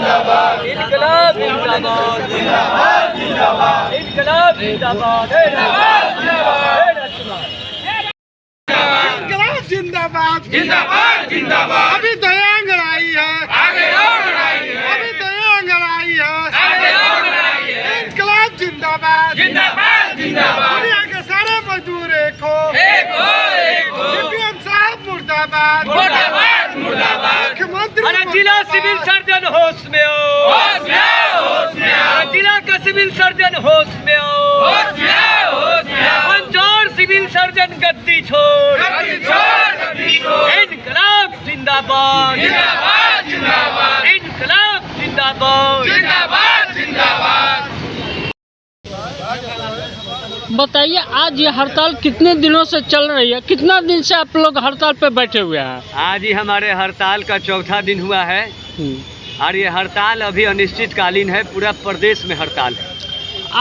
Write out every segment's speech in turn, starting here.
जिंदाबाद, इनकलाब जिंदाबाद, जिंदाबाद, जिंदाबाद, इनकलाब जिंदाबाद, जिंदाबाद जिंदाबाद, जिंदाबाद, अभी दयांग आई है, आगे और लड़ाई है, अभी दयांग आई है, आगे और लड़ाई है, इनकलाब जिंदाबाद, जिंदाबाद, जिंदाबाद, दुनिया के सारे मजदूर एक हो, एक हो, एक हो, डीपीएम साहब मुर्दाबाद, मुर्दाबाद, मुर्दाबाद, मुख्यमंत्री अरे जिला सिविल सर्जन होश में हो, होश में आओ, होश में आओ, अरे जिला का सिविल सर्जन होश में हो, होश में आओ, होश में आओ, मंजूर सिविल सर्जन गद्दी छोड़, गद्दी छोड़, गद्दी छोड़, इनकलाब जिंदाबाद, जिंदाबाद, जिंदाबाद, इनकलाब जिंदाबाद। जिंदाबाद, जिंदाबाद। बताइए, आज ये हड़ताल कितने दिनों से चल रही है? कितना दिन से आप लोग हड़ताल पे बैठे हुए हैं? आज ही हमारे हड़ताल का चौथा दिन हुआ है और ये हड़ताल अभी अनिश्चितकालीन है। पूरा प्रदेश में हड़ताल है।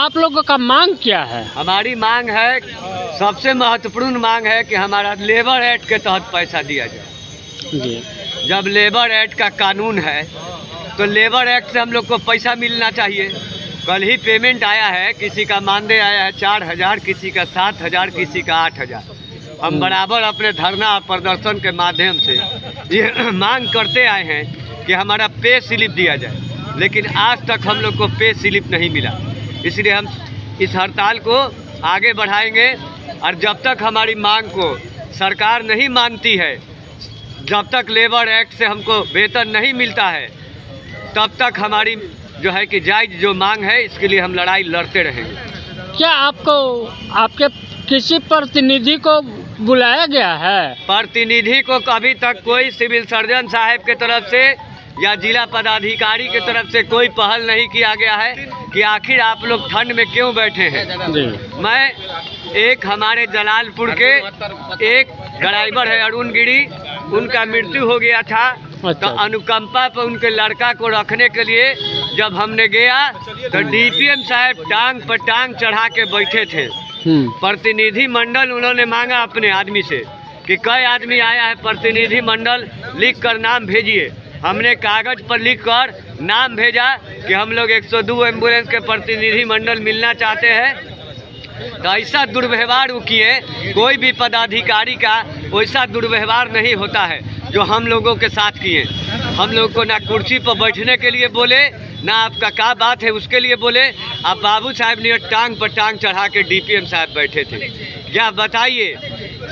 आप लोगों का मांग क्या है? हमारी मांग है, सबसे महत्वपूर्ण मांग है कि हमारा लेबर एक्ट के तहत पैसा दिया जाए। जी, जब लेबर एक्ट का कानून है तो लेबर एक्ट से हम लोग को पैसा मिलना चाहिए। कल ही पेमेंट आया है, किसी का मानदेय आया है 4,000, किसी का 7,000, किसी का 8,000। हम बराबर अपने धरना और प्रदर्शन के माध्यम से ये मांग करते आए हैं कि हमारा पे स्लिप दिया जाए, लेकिन आज तक हम लोग को पे स्लिप नहीं मिला। इसलिए हम इस हड़ताल को आगे बढ़ाएंगे और जब तक हमारी मांग को सरकार नहीं मानती है, जब तक लेबर एक्ट से हमको वेतन नहीं मिलता है, तब तक हमारी जो है कि जायज़ जो मांग है, इसके लिए हम लड़ाई लड़ते रहेंगे। क्या आपको आपके किसी प्रतिनिधि को बुलाया गया है? प्रतिनिधि को अभी तक कोई सिविल सर्जन साहब के तरफ से या जिला पदाधिकारी के तरफ से कोई पहल नहीं किया गया है कि आखिर आप लोग ठंड में क्यों बैठे हैं। जी, मैं एक हमारे जलालपुर के एक ड्राइवर है अरुण गिरी, उनका मृत्यु हो गया था। तो अनुकंपा पर उनके लड़का को रखने के लिए जब हमने गया तो डीपीएम साहब टांग पर टांग चढ़ा के बैठे थे। प्रतिनिधि मंडल उन्होंने मांगा अपने आदमी से कि कई आदमी आया है, प्रतिनिधि मंडल लिख कर नाम भेजिए। हमने कागज पर लिख कर नाम भेजा कि हम लोग 102 एम्बुलेंस के प्रतिनिधि मंडल मिलना चाहते हैं। तो ऐसा दुर्व्यवहार वो किए, कोई भी पदाधिकारी का वैसा दुर्व्यवहार नहीं होता है जो हम लोगों के साथ किए। हम लोग को ना कुर्सी पर बैठने के लिए बोले, ना आपका क्या बात है उसके लिए बोले। आप बाबू साहब ने टांग पर टांग चढ़ा के डीपीएम साहब बैठे थे। क्या बताइए,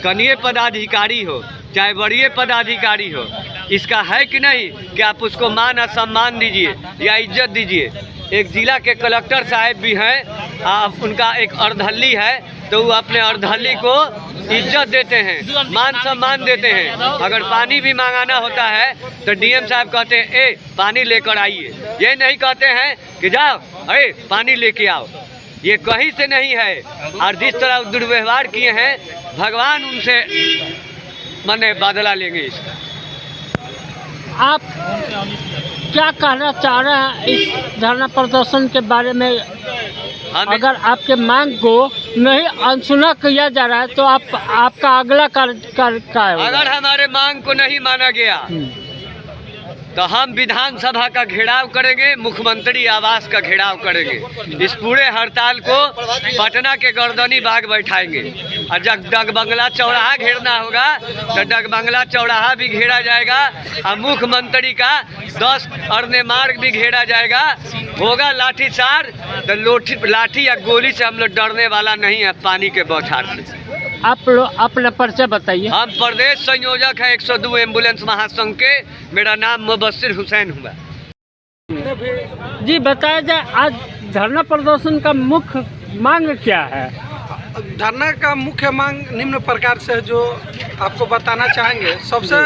कनीय पदाधिकारी हो चाहे वरीय पदाधिकारी हो, इसका है कि नहीं कि आप उसको मान और सम्मान दीजिए या इज्जत दीजिए। एक जिला के कलेक्टर साहब भी हैं, आप उनका एक अर्धल्ली है, तो वो अपने अर्धल्ली को इज्जत देते हैं, मान सम्मान देते हैं। अगर पानी भी मंगाना होता है तो डीएम साहब कहते हैं ए पानी लेकर आइए, ये नहीं कहते हैं कि जाओ अरे पानी लेके आओ। ये कहीं से नहीं है। और जिस तरह दुर्व्यवहार किए हैं, भगवान उनसे मने बदला लेंगे इसका। आप क्या कहना चाह रहे हैं इस धरना प्रदर्शन के बारे में? अगर आपके मांग को नहीं अनसुना किया जा रहा है तो आपका अगला कार्य क्या है? अगर हमारे मांग को नहीं माना गया तो हम विधानसभा का घेराव करेंगे, मुख्यमंत्री आवास का घेराव करेंगे। इस पूरे हड़ताल को पटना के गर्दनी बाग बैठाएंगे। और जब डगबंगला चौराहा घेरना होगा तो डगबंगला चौराहा भी घेरा जाएगा और मुख्यमंत्री का 10 अरने मार्ग भी घेरा जाएगा। होगा लाठीचार्ज, तो लाठी या गोली से हम लोग डरने वाला नहीं है, पानी के बौछार से। आप लोग अपना परिचय बताइए। हम प्रदेश संयोजक है 102 एम्बुलेंस महासंघ के। मेरा नाम मुबस्सिर हुसैन हुआ। जी, बताया जाए आज धरना प्रदर्शन का मुख्य मांग क्या है? धरना का मुख्य मांग निम्न प्रकार से जो आपको बताना चाहेंगे। सबसे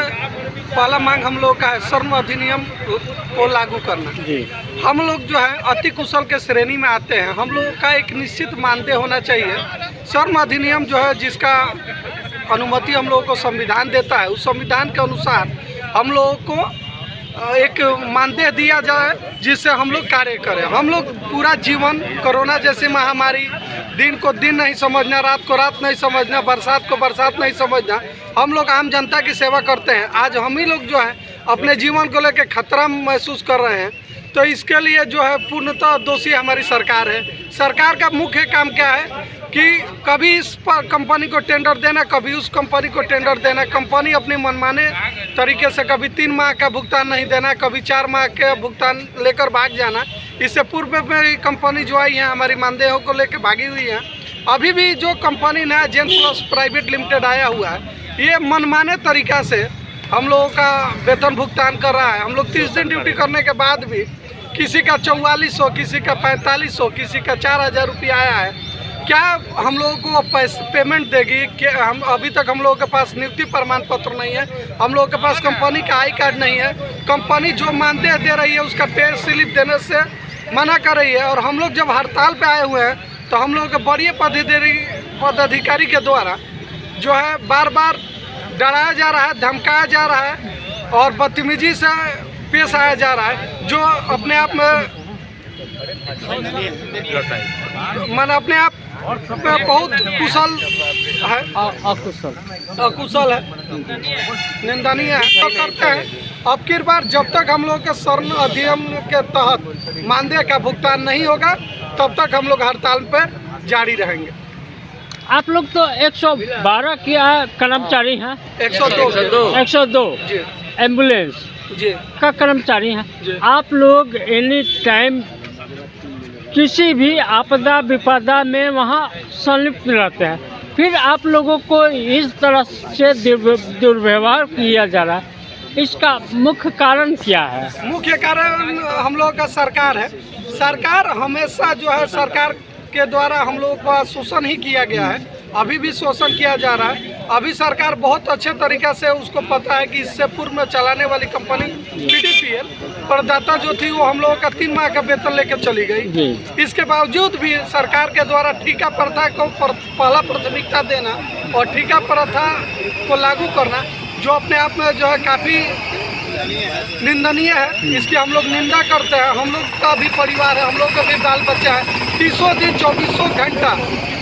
पहला मांग हम लोग का है श्रम अधिनियम को लागू करना। जी, हम लोग जो है अति कुशल के श्रेणी में आते हैं। हम लोगों का एक निश्चित मानदेय होना चाहिए। श्रम अधिनियम जो है जिसका अनुमति हम लोगों को संविधान देता है, उस संविधान के अनुसार हम लोगों को एक मानदेय दिया जाए जिससे हम लोग कार्य करें। हम लोग पूरा जीवन कोरोना जैसी महामारी, दिन को दिन नहीं समझना, रात को रात नहीं समझना, बरसात को बरसात नहीं समझना, हम लोग आम जनता की सेवा करते हैं। आज हम ही लोग जो है अपने जीवन को लेकर खतरा महसूस कर रहे हैं। तो इसके लिए जो है पूर्णतः दोषी हमारी सरकार है। सरकार का मुख्य काम क्या है कि कभी इस पर कंपनी को टेंडर देना, कभी उस कंपनी को टेंडर देना। कंपनी अपनी मनमाने तरीके से कभी 3 माह का भुगतान नहीं देना, कभी 4 माह का भुगतान लेकर भाग जाना। इससे पूर्व में कंपनी जो आई है हमारी मानदेयों को लेकर भागी हुई है। अभी भी जो कंपनी नया जेन प्लस प्राइवेट लिमिटेड आया हुआ है, ये मनमाने तरीक़ा से हम लोगों का वेतन भुगतान कर रहा है। हम लोग 30 दिन ड्यूटी करने के बाद भी किसी का 4400, किसी का 4500, किसी का 4000 रुपया आया है। क्या हम लोगों को पेमेंट देगी? कि हम अभी तक हम लोगों के पास नियुक्ति प्रमाण पत्र नहीं है, हम लोगों के पास कंपनी का आई कार्ड नहीं है। कंपनी जो मानदेय दे रही है उसका पे स्लिप देने से मना कर रही है। और हम लोग जब हड़ताल पे आए हुए हैं तो हम लोगों के बड़े पदाधिकारी के द्वारा जो है बार बार डराया जा रहा है, धमकाया जा रहा है और बदतमीजी से पेश आया जा रहा है, जो अपने आप में अपने आप में बहुत कुशल है, अकुशल है, निंदनीय है। तो करते हैं अब की बार जब तक हम लोग के श्रम अधिनियम के तहत मानदेय का भुगतान नहीं होगा तब तक हम लोग हड़ताल पर जारी रहेंगे। आप लोग तो 112 के कर्मचारी हैं, 102 एम्बुलेंस का कर्मचारी हैं। आप लोग एनी टाइम किसी भी आपदा विपदा में वहाँ संलिप्त रहते हैं, फिर आप लोगों को इस तरह से दुर्व्यवहार किया जा रहा है, इसका मुख्य कारण क्या है? मुख्य कारण हम लोगों का सरकार है। सरकार हमेशा जो है सरकार के द्वारा हम लोगों का शोषण ही किया गया है, अभी भी शोषण किया जा रहा है। अभी सरकार बहुत अच्छे तरीक़े से उसको पता है कि इससे पूर्व में चलाने वाली कंपनी PDPL प्रदाता जो थी वो हम लोगों का 3 माह का वेतन लेकर चली गई। इसके बावजूद भी सरकार के द्वारा ठेका प्रथा को पहला प्राथमिकता देना और ठेका प्रथा को लागू करना जो अपने आप में जो है काफ़ी निंदनीय है। इसकी हम लोग निंदा करते हैं। हम लोग का भी परिवार है, हम लोग का भी बाल बच्चा है। 30 दिन 24 घंटा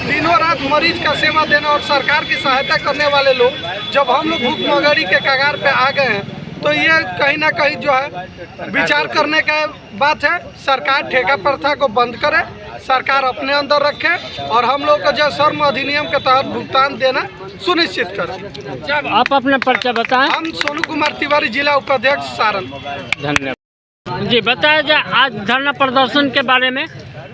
दिनों रात मरीज का सेवा देना और सरकार की सहायता करने वाले लोग जब हम लोग भूखमरी के कगार पे आ गए हैं तो ये कहीं ना कहीं जो है विचार करने का बात है। सरकार ठेका प्रथा को बंद करे, सरकार अपने अंदर रखे और हम लोग को जो श्रम अधिनियम के तहत भुगतान देना सुनिश्चित करें। आप अपना परिचय बताएं। हम सोनू कुमार तिवारी, जिला उपाध्यक्ष, सारण। धन्यवाद जी। बताया जाए आज धरना प्रदर्शन के बारे में।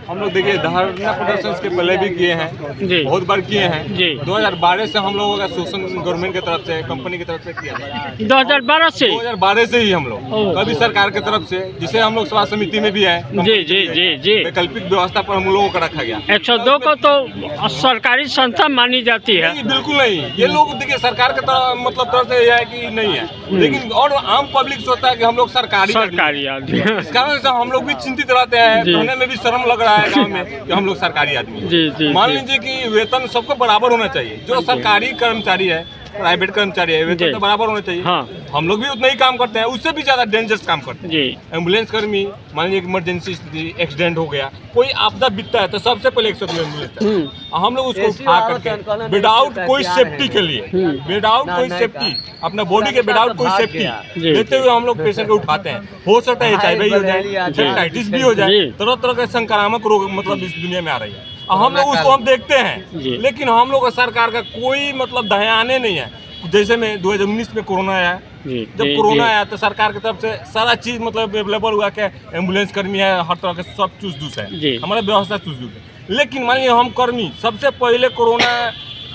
हम लोग देखिए धरना प्रदर्शन इसके पहले भी किए हैं जी, बहुत बार किए हैं जी। 2012 से हम लोगों का शोषण गवर्नमेंट की तरफ से, कंपनी की तरफ से किया है। 2012 से ही हम लोग कभी सरकार की तरफ से, जिसे हम लोग सभा समिति में भी है जी वैकल्पिक व्यवस्था पर हम लोगों को रखा गया। 102 को तो सरकारी संस्था मानी जाती है। नहीं, बिल्कुल नहीं। ये लोग देखिए सरकार के तरफ मतलब तरफ से है कि नहीं है, लेकिन और आम पब्लिक सोचता है कि हम लोग सरकारी आदमी। इस कारण से हम लोग भी चिंतित रहते हैं, कहने में भी शर्म लग रहा है गाँव में कि हम लोग सरकारी आदमी हैं। मान लीजिए कि वेतन सबको बराबर होना चाहिए। जो सरकारी कर्मचारी है, प्राइवेट कर्मचारी है, वेतन तो बराबर होना चाहिए। हाँ। हम लोग भी उतना ही काम करते हैं, उससे भी ज्यादा डेंजरस काम करते हैं। एम्बुलेंस कर्मी, मान लीजिए इमरजेंसी स्थिति, एक्सीडेंट हो गया, कोई आपदा बीतता है तो सबसे पहले 102 एम्बुलेंस हम लोग उसको उठा करके विदाउट कोई सेफ्टी के लिए, विदाउट कोई सेफ्टी, अपना बॉडी के विदाउट कोई सेफ्टी देते हुए हम लोग पेशेंट को उठाते हैं। हो सकता है HIV हो जाए, हेपेटाइटिस भी हो जाए, तरह तरह के संक्रामक रोग मतलब इस दुनिया में आ रही है। हम लोग उसको हम देखते हैं, लेकिन हम लोग सरकार का कोई मतलब ध्यान नहीं है। जैसे में 2019 में कोरोना आया, जब कोरोना आया तो सरकार की तरफ से सारा चीज मतलब अवेलेबल हुआ कि एम्बुलेंस कर्मी है, हर तरह के सब चूस-दूस है, हमारा व्यवस्था चूस-दूस है। लेकिन मान लीजिए हम कर्मी सबसे पहले कोरोना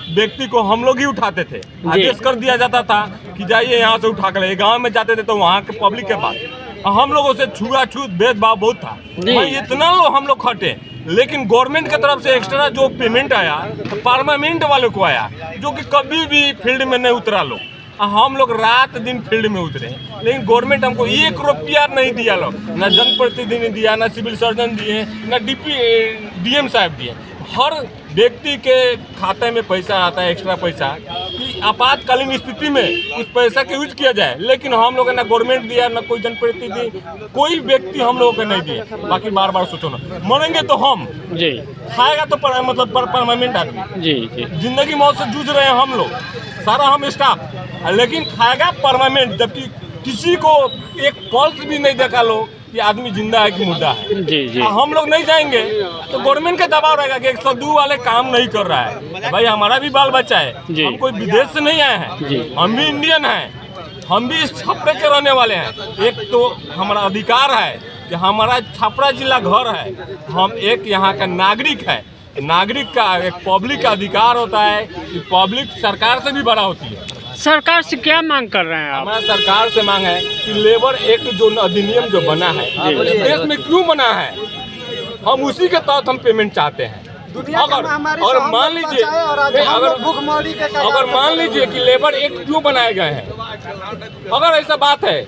व्यक्ति को हम लोग ही उठाते थे। आदेश कर दिया जाता था कि जाइए यहाँ से उठा कर, गाँव में जाते थे तो वहाँ के पब्लिक के पास हम लोगों से छुआछूत भेदभाव बहुत था। इतना लोग हम लोग खटे, लेकिन गवर्नमेंट की तरफ से एक्स्ट्रा जो पेमेंट आया परमानेंट वाले को आया, जो कि कभी भी फील्ड में नहीं उतरा लोग। हम लोग रात दिन फील्ड में उतरे, लेकिन गवर्नमेंट हमको 1 रुपया नहीं दिया। लोग ना जनप्रतिनिधि दिया, ना सिविल सर्जन दिए, ना DM साहब दिए। हर व्यक्ति के खाते में पैसा आता है, एक्स्ट्रा पैसा, कि आपातकालीन स्थिति में उस पैसा का यूज किया जाए। लेकिन हम लोग ना गवर्नमेंट दिया, ना कोई जनप्रतिनिधि, कोई व्यक्ति हम लोगों को नहीं दिए। बाकी बार बार सोचो ना, मरेंगे तो हम जी, खाएगा तो मतलब परमानेंट आदमी जी, जिंदगी मौत से जूझ रहे हैं हम लोग, सारा हम स्टाफ, लेकिन खाएगा परमानेंट। जबकि किसी को एक पल्स भी नहीं देखा लोग कि आदमी जिंदा है कि मुर्दा है। जी जी। हम लोग नहीं जाएंगे तो गवर्नमेंट का दबाव रहेगा कि 102 वाले काम नहीं कर रहा है। भाई हमारा भी बाल बच्चा है, हम कोई विदेश से नहीं आए हैं, हम भी इंडियन हैं, हम भी इस छपरे के रहने वाले हैं। एक तो हमारा अधिकार है कि हमारा छपरा जिला घर है, हम एक यहाँ का नागरिक है। नागरिक का एक पब्लिक का अधिकार होता है कि पब्लिक सरकार से भी बड़ा होती है। सरकार से क्या मांग कर रहे हैं आप? हमारा सरकार से मांग है कि लेबर एक्ट जो अधिनियम जो बना है इस देश में क्यों बना है, हम उसी के तहत हम पेमेंट चाहते हैं। अगर मान लीजिए अगर मान लीजिए कि लेबर एक्ट क्यों बनाए गए हैं, अगर ऐसा बात है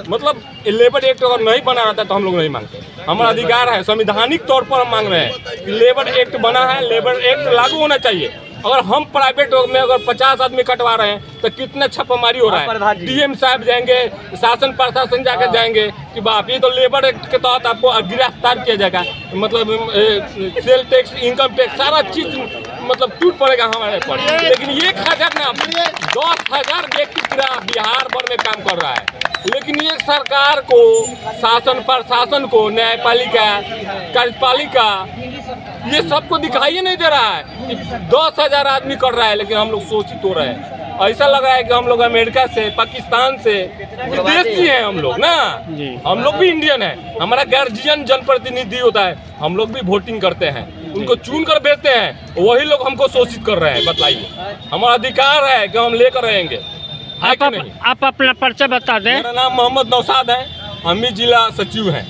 मतलब लेबर एक्ट अगर नहीं बना रहता तो हम लोग नहीं मांगते। हमारा अधिकार है, संवैधानिक तौर पर हम मांग रहे हैं कि लेबर एक्ट बना है, लेबर एक्ट लागू होना चाहिए। अगर हम प्राइवेट में अगर 50 आदमी कटवा रहे हैं तो कितना छापामारी हो रहा है। डीएम साहब जाएंगे, शासन प्रशासन जाकर जाएंगे कि बाप ये तो लेबर एक्ट के तहत आपको गिरफ्तार किया जाएगा, मतलब सेल टैक्स, इनकम टैक्स, सारा चीज मतलब टूट पड़ेगा हमारे पर। लेकिन 1000 ना 10,000 व्यक्ति पूरा बिहार भर में काम कर रहा है, लेकिन ये सरकार को, शासन प्रशासन को, न्यायपालिका, कार्यपालिका, ये सबको दिखाई नहीं दे रहा है कि 10,000 आदमी कर रहा है, लेकिन हम लोग शोषित हो रहे हैं। ऐसा लग रहा है कि हम लोग अमेरिका से, पाकिस्तान से, विदेशी हैं हम लोग ना। हम लोग भी इंडियन हैं, हमारा गार्जियन जनप्रतिनिधि होता है, हम लोग भी वोटिंग करते हैं, उनको चुन कर भेजते हैं, वही लोग हमको शोषित कर रहे हैं। बताइए, हमारा अधिकार है कि हम लेकर रहेंगे, है कि नहीं? आप अपना परिचय बता दें। मेरा नाम मोहम्मद नौशाद है, हम भी जिला सचिव हैं।